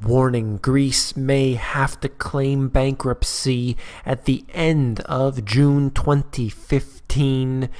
Warning: Greece may have to claim bankruptcy at the end of June 2015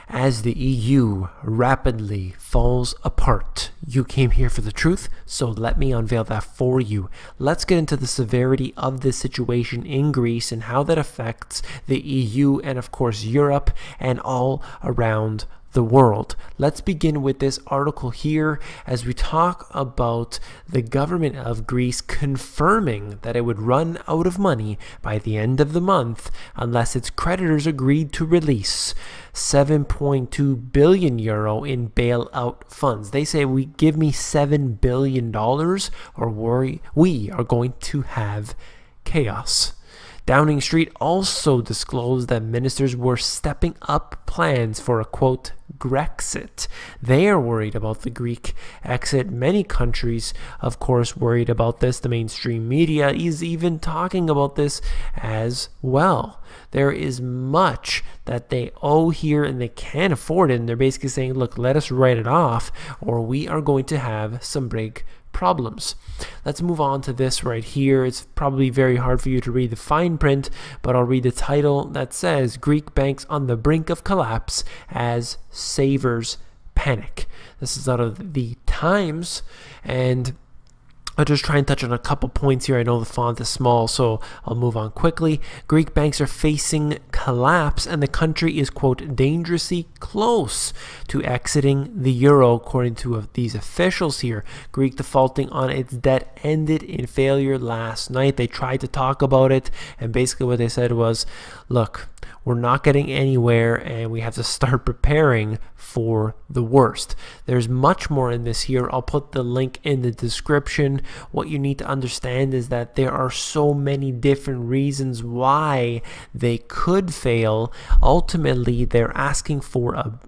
as the EU rapidly falls apart. You came here for the truth, so let me unveil that for you. Let's get into the severity of this situation in Greece and how that affects the EU and, of course, Europe and all around the world. Let's begin with this article here as we talk about the government of Greece confirming that it would run out of money by the end of the month unless its creditors agreed to release 7.2 billion euro in bailout funds. They say, give me $7 billion or we are going to have chaos. Downing Street also disclosed that ministers were stepping up plans for a, quote, Grexit. They are worried about the Greek exit. Many countries, of course, worried about this. The mainstream media is even talking about this as well. There is much that they owe here and they can't afford it. And they're basically saying, look, let us write it off or we are going to have some big problems. Let's move on to this right here. It's probably very hard for you to read the fine print, but I'll read the title that says Greek banks on the brink of collapse as savers panic. This is out of the Times, and I'll just try and touch on a couple points here. I know the font is small, so I'll move on quickly. Greek banks are facing collapse, and the country is, quote, dangerously close to exiting the euro, according to these officials here. Greek defaulting on its debt ended in failure last night. They tried to talk about it, and basically what they said was, look, we're not getting anywhere and we have to start preparing for the worst. There's much more in this here. I'll put the link in the description. What you need to understand is that there are so many different reasons why they could fail. Ultimately, they're asking for a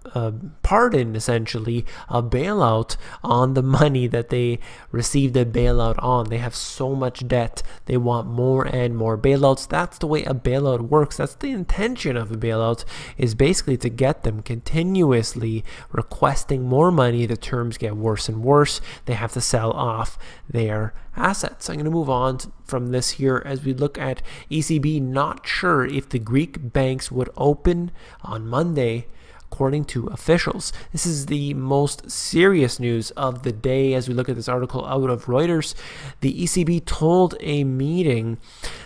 pardon, essentially, a bailout on the money that they received a bailout on. They have so much debt. They want more and more bailouts. That's the way a bailout works. That's the intention of a bailout, is basically to get them continuously requesting more money. The terms get worse and worse. They have to sell off their assets. I'm going to move on from this here as we look at ECB not sure if the Greek banks would open on Monday, according to officials. This is the most serious news of the day as we look at this article out of Reuters. The ECB told a meeting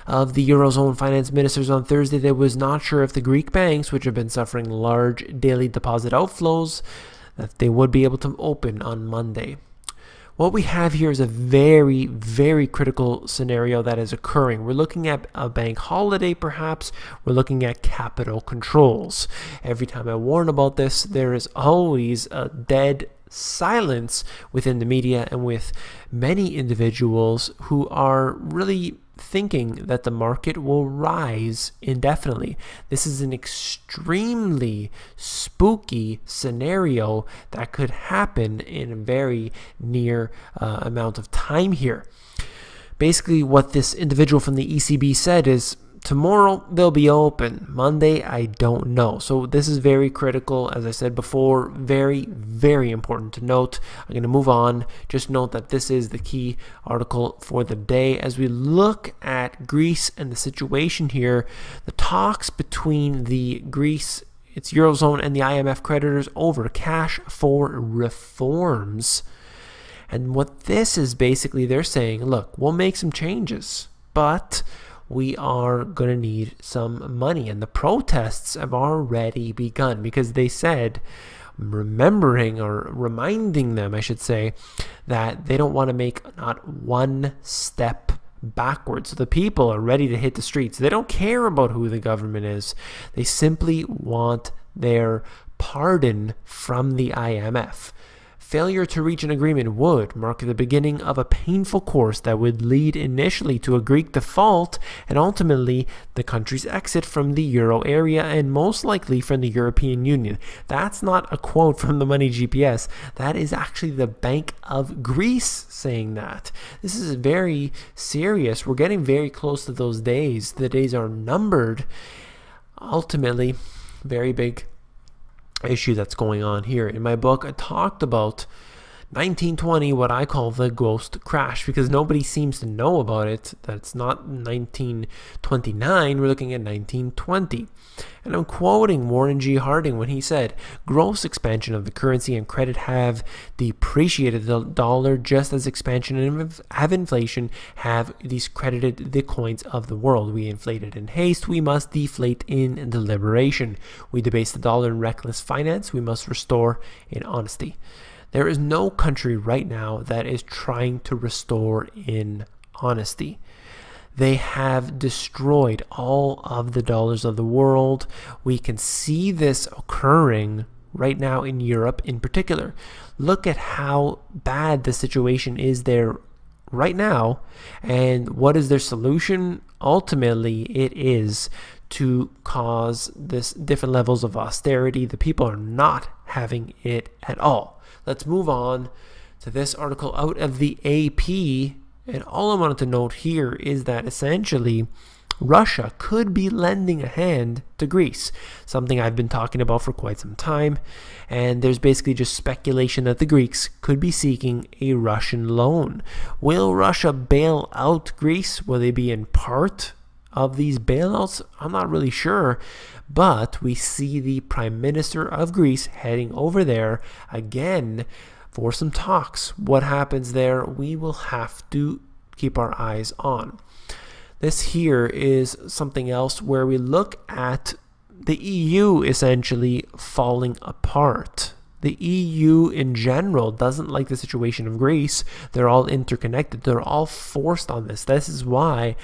of the Eurozone finance ministers on Thursday that it was not sure if the Greek banks, which have been suffering large daily deposit outflows, that they would be able to open on Monday. What we have here is a very, very critical scenario that is occurring. We're looking at a bank holiday, perhaps. We're looking at capital controls. Every time I warn about this, there is always a dead silence within the media and with many individuals who are really thinking that the market will rise indefinitely. This is an extremely spooky scenario that could happen in a very near amount of time here. Basically, what this individual from the ECB said is, tomorrow they'll be open. Monday, I don't know. So this is very critical. As I said before, very, very important to note. I'm going to move on. Just note that this is the key article for the day. As we look at Greece and the situation here, the talks between the Greece, its Eurozone, and the IMF creditors over cash for reforms. And what this is basically, they're saying, look, we'll make some changes, but we are going to need some money. And the protests have already begun because they said, reminding them, I should say, that they don't want to make not one step backwards. So the people are ready to hit the streets. They don't care about who the government is. They simply want their pardon from the IMF. Failure to reach an agreement would mark the beginning of a painful course that would lead initially to a Greek default and ultimately the country's exit from the euro area and most likely from the European Union. That's not a quote from the Money GPS. That is actually the Bank of Greece saying that. This is very serious. We're getting very close to those days. The days are numbered. Ultimately, very big issue that's going on here. In my book, I talked about 1920, what I call the ghost crash, because nobody seems to know about it, that it's not 1929, we're looking at 1920. And I'm quoting Warren G. Harding when he said, gross expansion of the currency and credit have depreciated the dollar just as expansion and inflation have discredited the coins of the world. We inflated in haste, we must deflate in deliberation. We debase the dollar in reckless finance, we must restore in honesty. There is no country right now that is trying to restore in honesty. They have destroyed all of the dollars of the world. We can see this occurring right now in Europe in particular. Look at how bad the situation is there right now. And what is their solution? Ultimately, it is to cause this different levels of austerity. The people are not having it at all. Let's move on to this article out of the AP. And all I wanted to note here is that essentially Russia could be lending a hand to Greece, something I've been talking about for quite some time. And there's basically just speculation that the Greeks could be seeking a Russian loan. Will Russia bail out Greece? Will they be in part of these bailouts? I'm not really sure. But we see the Prime Minister of Greece heading over there again for some talks. What happens there, we will have to keep our eyes on. This here is something else where we look at the EU essentially falling apart. The EU in general doesn't like the situation of Greece. They're all interconnected. They're all forced on this. This is why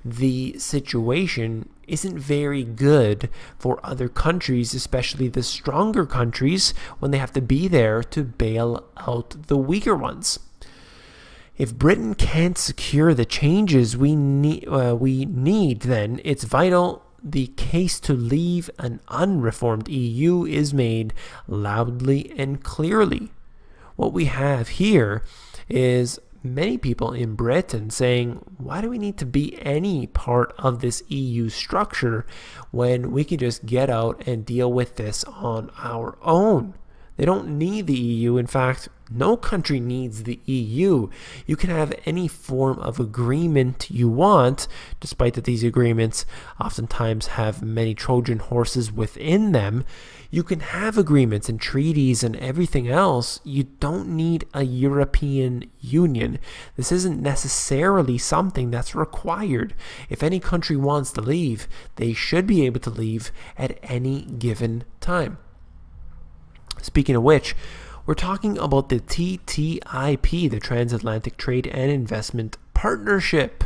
the situation isn't very good for other countries, especially the stronger countries, when they have to be there to bail out the weaker ones. If Britain can't secure the changes we need, then it's vital the case to leave an unreformed EU is made loudly and clearly. What we have here is many people in Britain saying, why do we need to be any part of this EU structure when we can just get out and deal with this on our own? They don't need the EU. In fact, no country needs the EU. You can have any form of agreement you want, despite that these agreements oftentimes have many Trojan horses within them. You can have agreements and treaties and everything else. You don't need a European Union. This isn't necessarily something that's required. If any country wants to leave, they should be able to leave at any given time. Speaking of which, we're talking about the TTIP, the Transatlantic Trade and Investment Partnership.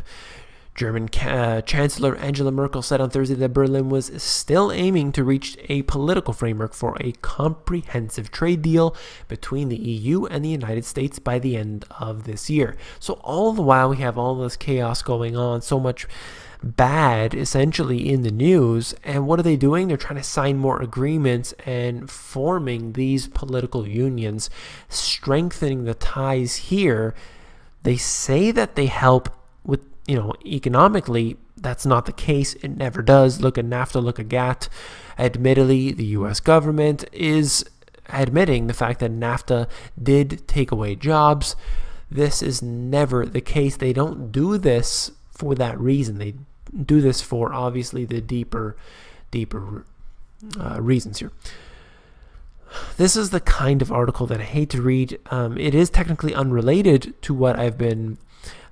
German Chancellor Angela Merkel said on Thursday that Berlin was still aiming to reach a political framework for a comprehensive trade deal between the EU and the United States by the end of this year. So all the while we have all this chaos going on, so much bad essentially in the news, and what are they doing? They're trying to sign more agreements and forming these political unions, strengthening the ties here. They say that they help with, economically. That's not the case. It never does. Look at NAFTA, look at GATT. Admittedly, the US government is admitting the fact that NAFTA did take away jobs. This is never the case. They don't do this for that reason. They do this for obviously the deeper reasons here. This is the kind of article that I hate to read. It is technically unrelated to what I've been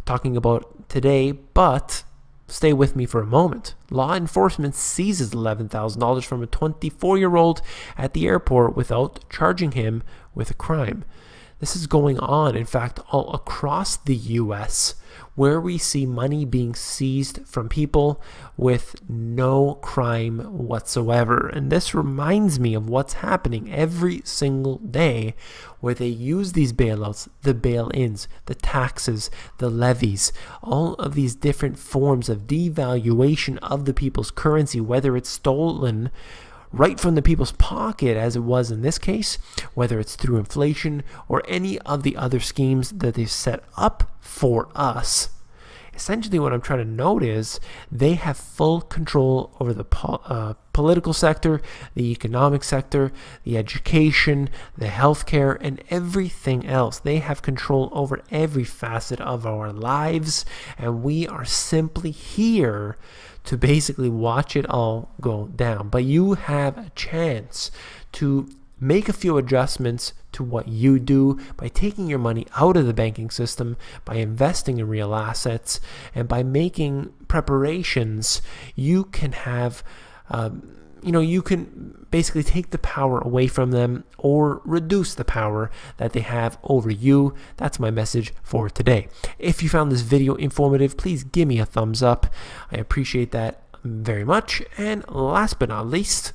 talking about today, but stay with me for a moment. Law enforcement seizes $11,000 from a 24-year-old at the airport without charging him with a crime. This is going on, in fact, all across the U.S., where we see money being seized from people with no crime whatsoever. And this reminds me of what's happening every single day, where they use these bailouts, the bail-ins, the taxes, the levies, all of these different forms of devaluation of the people's currency, whether it's stolen right from the people's pocket, as it was in this case, whether it's through inflation or any of the other schemes that they've set up for us. essentially what I'm trying to note is they have full control over the political sector, the economic sector, the education, the healthcare, and everything else. They have control over every facet of our lives, and we are simply here to basically watch it all go down. But you have a chance to make a few adjustments to what you do by taking your money out of the banking system, by investing in real assets, and by making preparations. You can have you can basically take the power away from them or reduce the power that they have over you. That's my message for today. If you found this video informative, please give me a thumbs up. I appreciate that very much. And last but not least,